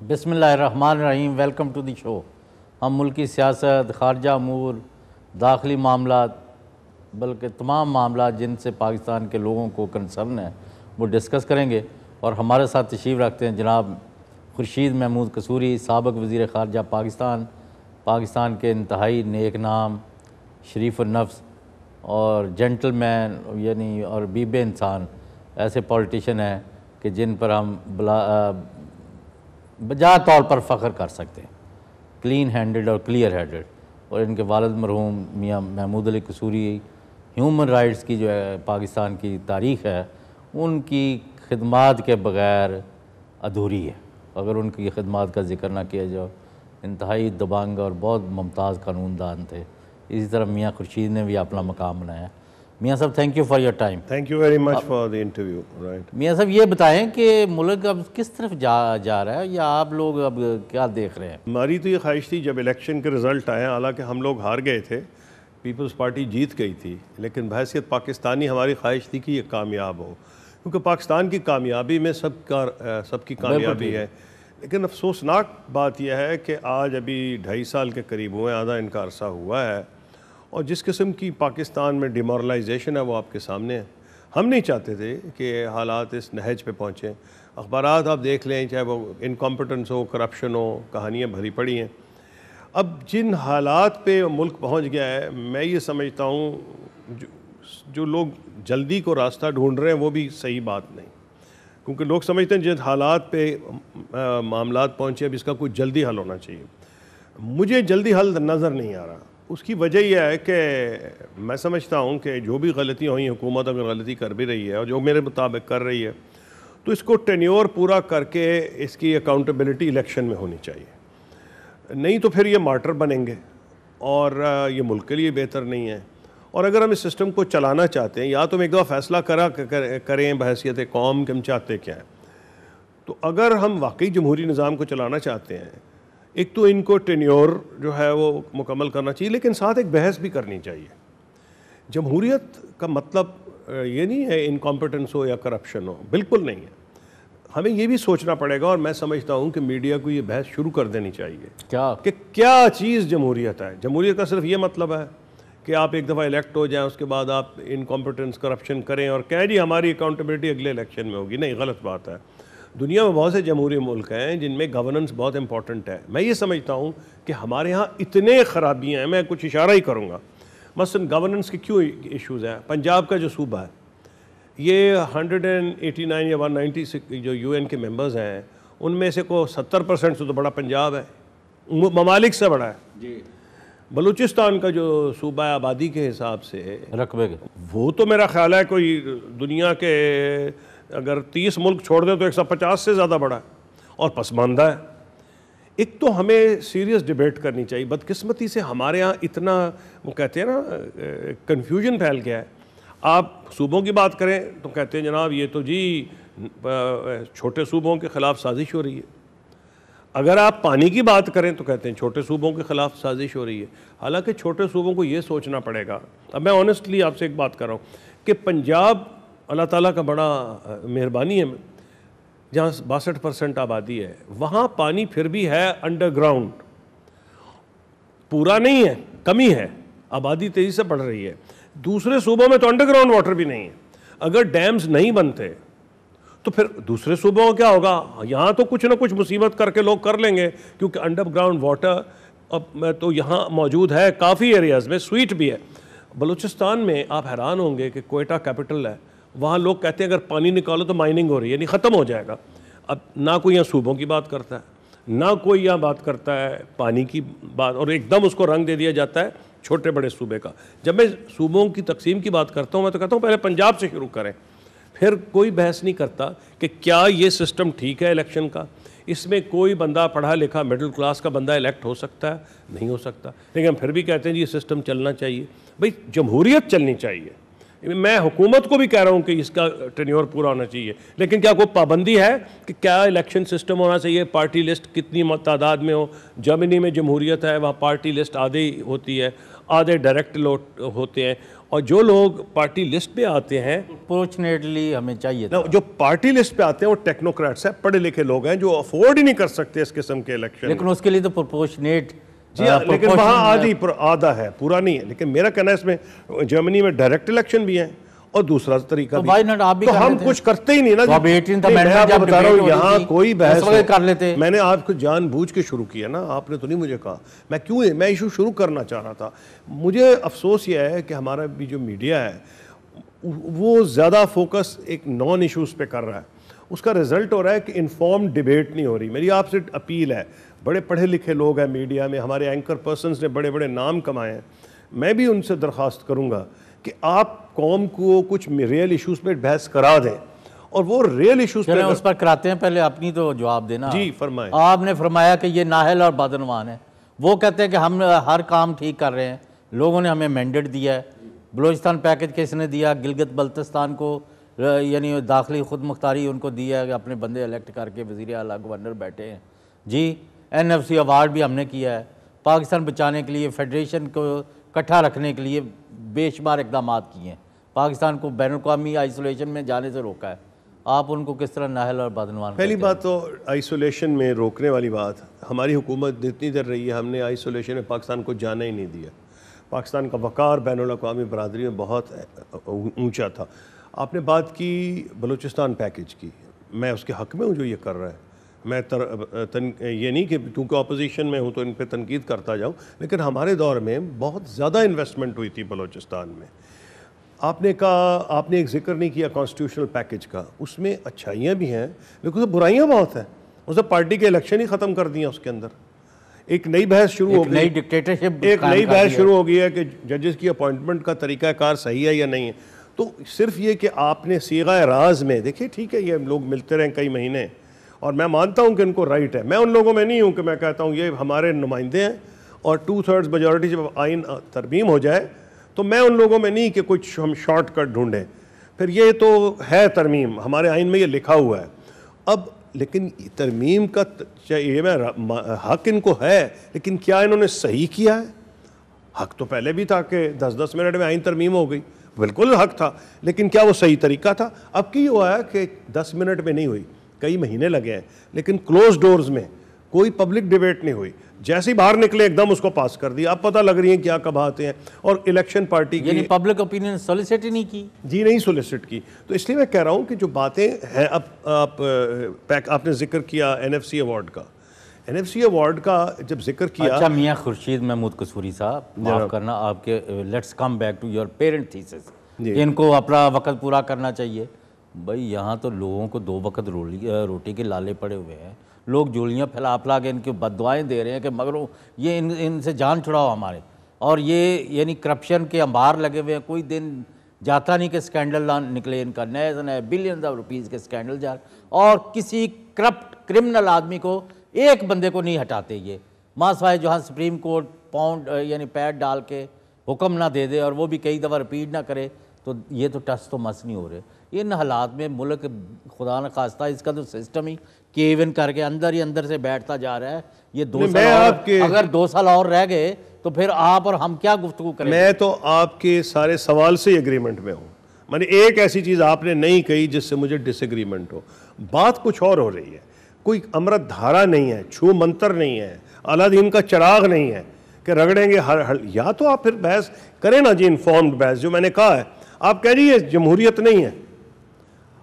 बिस्मिल्लाहिर्रहमानिर्रहीम। Welcome to the show. हम मुल्की सियासत, ख़ारजा अमूर, दाखिली मामलात, बल्कि तमाम मामलात जिनसे पाकिस्तान के लोगों को कंसर्न है वो डिस्कस करेंगे। और हमारे साथ तशरीफ़ रखते हैं जनाब खुर्शीद महमूद कसूरी, साबिक़ वज़ीर ख़ारजा पाकिस्तान के इंतहाई नेक नाम, शरीफ नफ्स और जेंटलमैन यानी और बीबे इंसान, ऐसे पॉलिटिशियन हैं कि जिन पर हम बजा तौर पर फ़ख्र कर सकते हैं, क्लीन हैंडेड और क्लियर हेडेड। और इनके वालिद मरहूम मियाँ महमूद अली कसूरी ह्यूमन राइट्स की जो है पाकिस्तान की तारीख़ है उनकी खिदमात के बग़ैर अधूरी है। अगर उनकी खिदमात का जिक्र ना किया जाए, इंतहाई दबंग और बहुत मुमताज़ कानूनदान थे। इसी तरह मियाँ खुर्शीद ने भी अपना मकाम बनाया। मियाँ साहब, thank you for your time. Thank you very much for the interview. Right मियाँ साहब, ये बताएं कि मुल्क अब किस तरफ जा रहा है, या आप लोग अब क्या देख रहे हैं? हमारी तो ये ख्वाहिश थी जब इलेक्शन के रिज़ल्ट आए, हालांकि हम लोग हार गए थे, पीपल्स पार्टी जीत गई थी, लेकिन बहैसियत पाकिस्तानी हमारी ख्वाहिश थी कि ये कामयाब हो, क्योंकि पाकिस्तान की कामयाबी में सबकी कामयाबी है। लेकिन अफसोसनाक बात यह है कि आज अभी 2.5 साल के करीब हुए, आधा इनका अरसा हुआ है, और जिस किस्म की पाकिस्तान में डिमोरलाइजेशन है वो आपके सामने है। हम नहीं चाहते थे कि हालात इस नहज पे पहुँचें। अखबारात आप देख लें, चाहे वो इनकॉम्पिटेंस हो, करप्शन हो, कहानियाँ भरी पड़ी हैं। अब जिन हालात पे मुल्क पहुँच गया है, मैं ये समझता हूँ जो लोग जल्दी को रास्ता ढूंढ रहे हैं वो भी सही बात नहीं, क्योंकि लोग समझते हैं जिन हालात पे मामलात पहुँचे अब इसका कोई जल्दी हल होना चाहिए। मुझे जल्दी हल नज़र नहीं आ रहा। उसकी वजह यह है कि मैं समझता हूँ कि जो भी गलतियाँ हुई, हुकूमत अगर गलती कर भी रही है और जो मेरे मुताबिक कर रही है, तो इसको टेन्योर पूरा करके इसकी अकाउंटेबिलिटी इलेक्शन में होनी चाहिए। नहीं तो फिर ये मार्टर बनेंगे और ये मुल्क के लिए बेहतर नहीं है। और अगर हम इस सिस्टम को चलाना चाहते हैं, या तो हम एक दफ़ा फैसला करें बहैसियत कौम कि हम चाहते क्या हैं। तो अगर हम वाकई जमहूरी निज़ाम को चलाना चाहते हैं, एक तो इनको टेन्योर जो है वो मुकम्मल करना चाहिए, लेकिन साथ एक बहस भी करनी चाहिए। जमहूरियत का मतलब ये नहीं है इनकॉम्पिटेंस हो या करप्शन हो, बिल्कुल नहीं है। हमें ये भी सोचना पड़ेगा, और मैं समझता हूँ कि मीडिया को ये बहस शुरू कर देनी चाहिए कि क्या चीज़ जमहूरियत है। जमहूरियत का सिर्फ ये मतलब है कि आप एक दफ़ा इलेक्ट हो जाएं, उसके बाद आप इनकॉम्पिटेंस करप्शन करें और कहें जी हमारी अकाउंटेबिलिटी अगले इलेक्शन में होगी। नहीं, गलत बात है। दुनिया में बहुत से जमहूरी मुल्क हैं जिनमें गवर्नेंस बहुत इंपॉर्टेंट है। मैं ये समझता हूँ कि हमारे यहाँ इतने ख़राबियाँ हैं, मैं कुछ इशारा ही करूँगा। मसलन गवर्नेंस के क्यों इश्यूज़ हैं। पंजाब का जो सूबा है, ये 189 या 196 जो UN के मेंबर्स हैं उनमें से को 70% से तो बड़ा पंजाब है, ममालिक से बड़ा है जी। बलूचिस्तान का जो सूबा है आबादी के हिसाब से, रकबे के, वो तो मेरा ख्याल है कोई दुनिया के अगर 30 मुल्क छोड़ दे तो 150 से ज़्यादा बड़ा है और पसमानदा है। एक तो हमें सीरियस डिबेट करनी चाहिए। बदकिस्मती से हमारे यहाँ इतना, वो कहते हैं ना, कन्फ्यूजन फैल गया है। आप सूबों की बात करें तो कहते हैं जनाब ये तो जी छोटे सूबों के ख़िलाफ़ साजिश हो रही है। अगर आप पानी की बात करें तो कहते हैं छोटे सूबों के ख़िलाफ़ साजिश हो रही है। हालांकि छोटे सूबों को ये सोचना पड़ेगा। अब मैं ऑनेस्टली आपसे एक बात कर रहा हूँ कि पंजाब अल्लाह ताला का बड़ा मेहरबानी है, जहाँ 62% आबादी है, वहाँ पानी फिर भी है अंडरग्राउंड, पूरा नहीं है, कमी है, आबादी तेज़ी से बढ़ रही है। दूसरे सूबों में तो अंडरग्राउंड वाटर भी नहीं है। अगर डैम्स नहीं बनते तो फिर दूसरे सूबों में क्या होगा। यहाँ तो कुछ ना कुछ मुसीबत करके लोग कर लेंगे, क्योंकि अंडरग्राउंड वाटर अब तो यहाँ मौजूद है, काफ़ी एरियाज़ में स्वीट भी है। बलूचिस्तान में आप हैरान होंगे कि कोयटा कैपिटल है, वहाँ लोग कहते हैं अगर पानी निकालो तो माइनिंग हो रही है, यानी ख़त्म हो जाएगा। अब ना कोई यहाँ सूबों की बात करता है, ना कोई यहाँ बात करता है पानी की बात, और एकदम उसको रंग दे दिया जाता है छोटे बड़े सूबे का। जब मैं सूबों की तकसीम की बात करता हूँ, मैं तो कहता हूँ पहले पंजाब से शुरू करें। फिर कोई बहस नहीं करता कि क्या ये सिस्टम ठीक है इलेक्शन का, इसमें कोई बंदा पढ़ा लिखा मिडिल क्लास का बंदा इलेक्ट हो सकता है, नहीं हो सकता। लेकिन हम फिर भी कहते हैं जी ये सिस्टम चलना चाहिए। भाई जमहूरियत चलनी चाहिए, मैं हुकूमत को भी कह रहा हूँ कि इसका टेन्योर पूरा होना चाहिए, लेकिन क्या कोई पाबंदी है कि क्या इलेक्शन सिस्टम होना चाहिए, पार्टी लिस्ट कितनी तादाद में हो। जर्मनी में जमहूरियत है, वहाँ पार्टी लिस्ट आधे ही होती है, आधे डायरेक्ट होते हैं, और जो लोग पार्टी लिस्ट पे आते हैं प्रोपोर्शनेटली हमें चाहिए ना, जो पार्टी लिस्ट पे आते हैं वो टेक्नोक्रेट्स हैं, पढ़े लिखे लोग हैं जो अफोर्ड ही नहीं कर सकते इस किस्म के इलेक्शन। लेकिन उसके लिए तो प्रोपोर्शनेट जी हाँ, लेकिन वहाँ आधा है, पूरा नहीं है। लेकिन मेरा कहना है इसमें जर्मनी में डायरेक्ट इलेक्शन भी है और दूसरा तरीका भी है। आप भी तो हम कुछ करते ही नहीं ना। तो मैं आपको बता रहा हूँ यहाँ कोई बहस कर लेते। मैंने आपको जानबूझ के शुरू किया ना, आपने तो नहीं मुझे कहा। मैं इशू शुरू करना चाह रहा था। मुझे अफसोस यह है कि हमारा भी जो मीडिया है वो ज़्यादा फोकस एक नॉन इशूज़ पे कर रहा है। उसका रिजल्ट हो रहा है कि इन्फॉर्म डिबेट नहीं हो रही। मेरी आपसे अपील है, बड़े पढ़े लिखे लोग हैं मीडिया में, हमारे एंकर पर्सनस ने बड़े बड़े नाम कमाए हैं, मैं भी उनसे दरख्वास्त करूंगा कि आप कौम को कुछ रियल इश्यूज पे बहस करा दें, और वो रियल इश्यूज पे उस पर कराते हैं। पहले अपनी तो जवाब देना। जी फरमाएं। आपने फरमाया कि ये नाहल और बदनवान है। वो कहते हैं कि हम हर काम ठीक कर रहे हैं, लोगों ने हमें मैंडेट दिया है। बलूचिस्तान पैकेज किसने दिया? गिलगित बल्तिस्तान को, यानी दाखिली खुद मुख्तारी उनको दिया है, अपने बंदे इलेक्ट करके वज़ीर आला गवर्नर बैठे हैं जी। NFC अवार्ड भी हमने किया है। पाकिस्तान बचाने के लिए, फेडरेशन को इकट्ठा रखने के लिए बेशुमार इकदाम किए हैं। पाकिस्तान को बैनुल-अक़वामी आइसोलेशन में जाने से रोका है। आप उनको किस तरह नाहल और बदनवान? पहली बात तो आइसोलेशन में रोकने वाली बात, हमारी हुकूमत जितनी देर रही है हमने आइसोलेशन में पाकिस्तान को जाने ही नहीं दिया। पाकिस्तान का वक़ार बैनुल-अक़वामी बरादरी में बहुत ऊँचा था। आपने बात की बलूचिस्तान पैकेज की, मैं उसके हक़ में हूँ जो ये कर रहा है। मैं ये नहीं कि क्योंकि अपोजिशन में हूँ तो इन पे तनकीद करता जाऊँ, लेकिन हमारे दौर में बहुत ज़्यादा इन्वेस्टमेंट हुई थी बलूचिस्तान में। आपने कहा, आपने एक जिक्र नहीं किया कॉन्स्टिट्यूशनल पैकेज का, उसमें अच्छाइयाँ भी हैं लेकिन उसमें बुराइयाँ बहुत हैं। उसने पार्टी के इलेक्शन ही ख़त्म कर दिया, उसके अंदर एक नई बहस शुरू हो गई, नई डिक्टेटरशिप, एक नई बहस शुरू हो गई है कि जजेस की अपॉइंटमेंट का तरीक़ाकार सही है या नहीं है। तो सिर्फ ये कि आपने सीगा राज में, देखिए ठीक है ये लोग मिलते रहें कई महीने, और मैं मानता हूं कि इनको राइट है, मैं उन लोगों में नहीं हूं कि मैं कहता हूं ये हमारे नुमाइंदे हैं और 2/3 मेजॉरिटी जब आइन तरमीम हो जाए तो मैं उन लोगों में नहीं कि कुछ हम शॉर्टकट ढूंढें। फिर ये तो है तरमीम, हमारे आइन में ये लिखा हुआ है। अब लेकिन तरमीम का चाहिए, मैं हक इनको है, लेकिन क्या इन्होंने सही किया है? हक तो पहले भी था कि 10-10 मिनट में आइन तरमीम हो गई, बिल्कुल हक था, लेकिन क्या वो सही तरीका था? अब की हुआ है कि 10 मिनट में नहीं हुई, कई महीने लगे हैं, लेकिन क्लोज डोर्स में कोई पब्लिक डिबेट नहीं हुई। जैसे ही बाहर निकले एकदम उसको पास कर दिया। अब पता लग रही है क्या कब आते हैं। और इलेक्शन पार्टी की पब्लिक ओपिनियन सोलिसिट ही नहीं की जी, नहीं सोलिसिट की। तो इसलिए मैं कह रहा हूँ कि जो बातें हैं, अब आपने जिक्र किया NFC अवार्ड का, NFC अवार्ड का जब जिक्र किया। अच्छा मियाँ खुर्शीद महमूद कसूरी साहब, माफ़ करना, आपके let's come back to your parenthesis, इनको अपना वक्त पूरा करना चाहिए। भाई यहाँ तो लोगों को 2 वक्त रोटी के लाले पड़े हुए हैं, लोग जोलियाँ फैला के इनकी बददुआएं दे रहे हैं कि मगर ये इनसे जान छुड़ाओ हमारे। और ये यानी करप्शन के अंबार लगे हुए हैं, कोई दिन जाता नहीं कि स्कैंडल निकले इनका, नए से नए बिलियंस ऑफ रुपीज़ के स्कैंडल जा, और किसी करप्ट क्रिमिनल आदमी को, एक बंदे को नहीं हटाते ये। मासवाए जहाँ सुप्रीम कोर्ट पाउंड यानी पैर डाल के हुक्म ना दे दे और वो भी कई दफ़ा रिपीट ना करे, तो ये तो टस तो मस नहीं हो रहे। इन हालात में मुल्क खुदा न खास्ता इसका तो सिस्टम ही केव इन करके अंदर ही अंदर से बैठता जा रहा है। ये 2 साल अगर 2 साल और रह गए तो फिर आप और हम क्या गुफ्तगू करें? मैं तो आपके सारे सवाल से एग्रीमेंट में हूँ। मैंने एक ऐसी चीज़ आपने नहीं कही जिससे मुझे डिसएग्रीमेंट हो। बात कुछ और हो रही है, कोई अमृत धारा नहीं है, छू मंत्र नहीं है, अलादीन का चिराग नहीं है कि रगड़ेंगे हर या तो आप फिर बहस करें ना जी, इन्फॉर्म्ड बहस जो मैंने कहा है। आप कह रही है जमहूरियत नहीं है,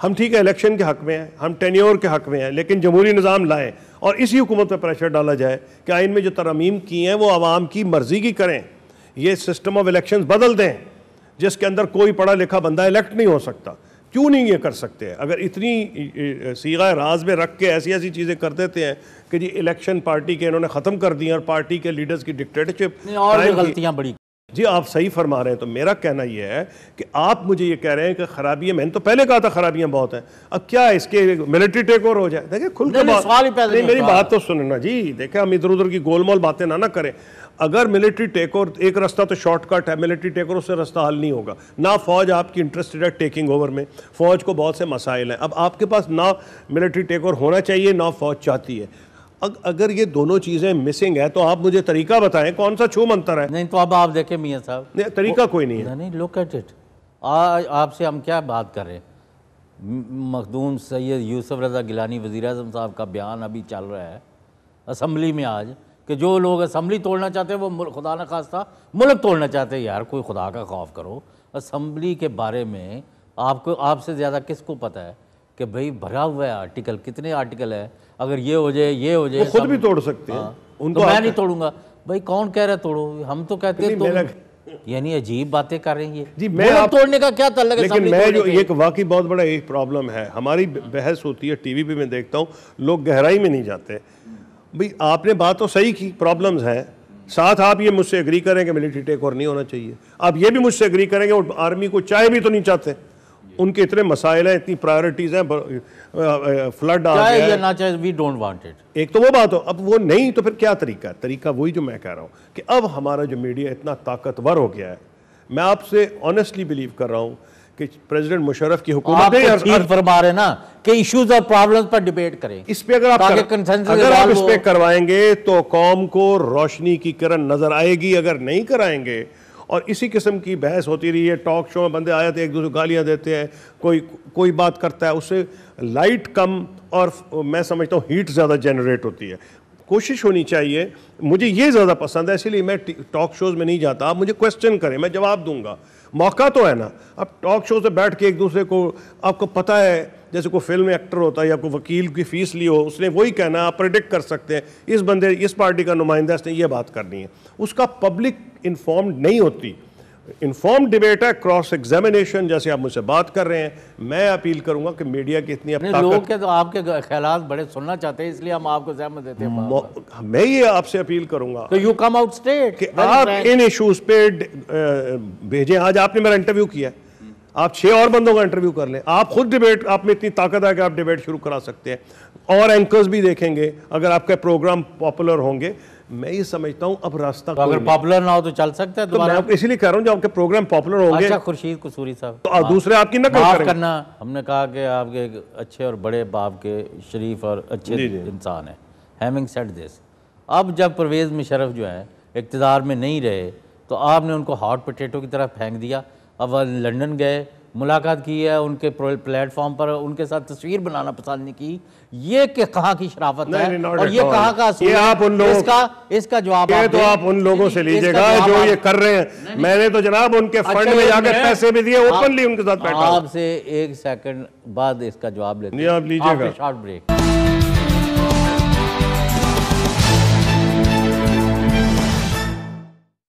हम ठीक है इलेक्शन के हक़ में हैं, हम टेन्योर के हक़ में हैं, लेकिन जमहूरी निज़ाम लाएं और इसी हुकूमत पर प्रेशर डाला जाए कि आइन में जो तरमीम की हैं वो आवाम की मर्ज़ी की करें। ये सिस्टम ऑफ इलेक्शंस बदल दें जिसके अंदर कोई पढ़ा लिखा बंदा इलेक्ट नहीं हो सकता। क्यों नहीं ये कर सकते? अगर इतनी सीगा राज में रख के ऐसी ऐसी चीज़ें कर देते हैं कि जी इलेक्शन पार्टी के इन्होंने ख़त्म कर दी और पार्टी के लीडर्स की डिक्टेटरशिप, और गलतियाँ बड़ी जी आप सही फरमा रहे हैं। तो मेरा कहना यह है कि आप मुझे ये कह रहे हैं कि खराबियां, मैंने तो पहले कहा था खराबियां बहुत हैं, अब क्या इसके मिलिट्री टेक ओवर हो जाए? देखिए खुल के बात, नहीं मेरी बात तो सुनना जी। देखिए हम इधर उधर की गोलमोल बातें ना करें। अगर मिलिट्री टेक ओवर, एक रास्ता तो शॉर्टकट है, मिलिट्री टेक ओवर, उससे रास्ता हल नहीं होगा। ना फौज आपकी इंटरेस्टेड है टेकिंग ओवर में, फौज को बहुत से मसाइल हैं। अब आपके पास ना मिलिट्री टेक ओवर होना चाहिए, ना फौज चाहती है। अगर ये दोनों चीज़ें मिसिंग है तो आप मुझे तरीका बताएं, कौन सा छू मंतर है? नहीं तो अब आप देखें मियाँ साहब, नहीं तरीका कोई नहीं है। नहीं, लुक एट इट। आपसे हम क्या बात कर रहे हैं? मखदूम सैयद यूसुफ रज़ा गिलानी वज़ीर आज़म साहब का बयान अभी चल रहा है असम्बली में आज, कि जो लोग असम्बली तोड़ना चाहते हैं वो खुदा न खास्ता मुल्क तोड़ना चाहते हैं। यार कोई खुदा का खौफ करो। असम्बली के बारे में आपको, आपसे ज़्यादा किसको पता है कि भाई भरा हुआ है आर्टिकल, कितने आर्टिकल है, अगर ये हो जाए ये हो जाए, वो खुद भी तोड़ सकते हैं। उनको तो मैं नहीं तोड़ूंगा भाई, कौन कह रहा है तोड़ो? हम तो कहते हैं तो, यानी अजीब बातें कर रही है जी। मैं आप तोड़ने का क्या तल्लुक है? लेकिन मैं जो एक वाकई बहुत बड़ा एक प्रॉब्लम है, हमारी बहस होती है टीवी पे, मैं देखता हूँ लोग गहराई में नहीं जाते। भाई आपने बात तो सही की, प्रॉब्लम्स हैं, साथ आप ये मुझसे एग्री करें कि मिलिट्री टेक ओवर नहीं होना चाहिए, आप ये भी मुझसे एग्री करेंगे वो आर्मी को चाहे भी तो नहीं चाहते, उनके इतने मसाइल हैं, इतनी प्रायोरिटीज हैं, फ्लड आ गया है, ना चाहे वी डोंट वांट इट। एक तो वो बात हो, अब वो नहीं तो फिर क्या तरीका है? तरीका वही जो मैं कह रहा हूँ कि अब हमारा जो मीडिया इतना ताकतवर हो गया है। मैं आपसे ऑनेस्टली बिलीव कर रहा हूँ कि प्रेसिडेंट मुशर्रफ की हुकूमत ठीक फरमा रहे ना कि इश्यूज और प्रॉब्लम्स पर डिबेट करें। इस पे अगर आप इस पे करवाएंगे तो कौम को रोशनी की किरण नजर आएगी। अगर नहीं कराएंगे और इसी किस्म की बहस होती रही है, टॉक शो में बंदे आए थे, एक दूसरे गालियां देते हैं, कोई बात करता है, उससे लाइट कम और मैं समझता हूँ हीट ज़्यादा जनरेट होती है। कोशिश होनी चाहिए, मुझे ये ज़्यादा पसंद है, इसीलिए मैं टॉक शोज़ में नहीं जाता। आप मुझे क्वेश्चन करें, मैं जवाब दूंगा, मौका तो है ना। अब टॉक शो से बैठ के एक दूसरे को, आपको पता है जैसे कोई फिल्म एक्टर होता है या कोई वकील की फीस ली हो, उसने वही कहना, आप प्रेडिक्ट कर सकते हैं इस बंदे, इस पार्टी का नुमाइंदा, इसने ये बात करनी है, उसका पब्लिक इन्फॉर्म्ड नहीं होती। इन्फॉर्म्ड डिबेट है, क्रॉस एग्जामिनेशन, जैसे आप मुझसे बात कर रहे हैं। मैं अपील करूंगा कि मीडिया की इतनी लोग के तो आपके ख्यालात बड़े सुनना चाहते हैं, इसलिए हम आपको सहमत देते हैं। मैं ये आपसे अपील करूंगा तो यू कम आउट स्टेट कि आप इन इश्यूज पे भेजें। आज आपने मेरा इंटरव्यू किया, आप 6 और बंदों का इंटरव्यू कर लें। आप खुद डिबेट, आप में इतनी ताकत है कि आप डिबेट शुरू करा सकते हैं और एंकर्स भी देखेंगे अगर आपके प्रोग्राम पॉपुलर होंगे। मैं ये समझता हूं अब रास्ता तो अगर पॉपुलर ना हो तो चल सकता है दोबारा। तो मैं इसीलिए कह रहा हूं जब आपके प्रोग्राम पॉपुलर होंगे। अच्छा खुर्शीद कसूरी साहब, तो दूसरे आपकी नकल माफ करना, हमने कहा कि आपके एक अच्छे और बड़े बाप के शरीफ और अच्छे इंसान है। हैविंग सेड दिस, अब जब परवेज़ मुशर्रफ जो है इक़्तिदार में नहीं रहे तो आपने उनको हॉट पोटैटो की तरह फेंक दिया। अब वह लंदन गए, मुलाकात की है, उनके प्लेटफॉर्म पर उनके साथ तस्वीर बनाना पसंद नहीं की। ये कहाँ की शराफत है और ये कहाँ का असूल है? आप उन लोगों इसका जवाब ये तो आप उन लोगों से लीजिएगा जो ये कर रहे हैं। मैंने तो जनाब उनके फंड में जाकर पैसे भी दिए, ओपनली उनके साथ बैठा। आपसे 1 सेकंड बाद इसका जवाब लेते हैं। आप लीजिएगा शॉर्ट ब्रेक।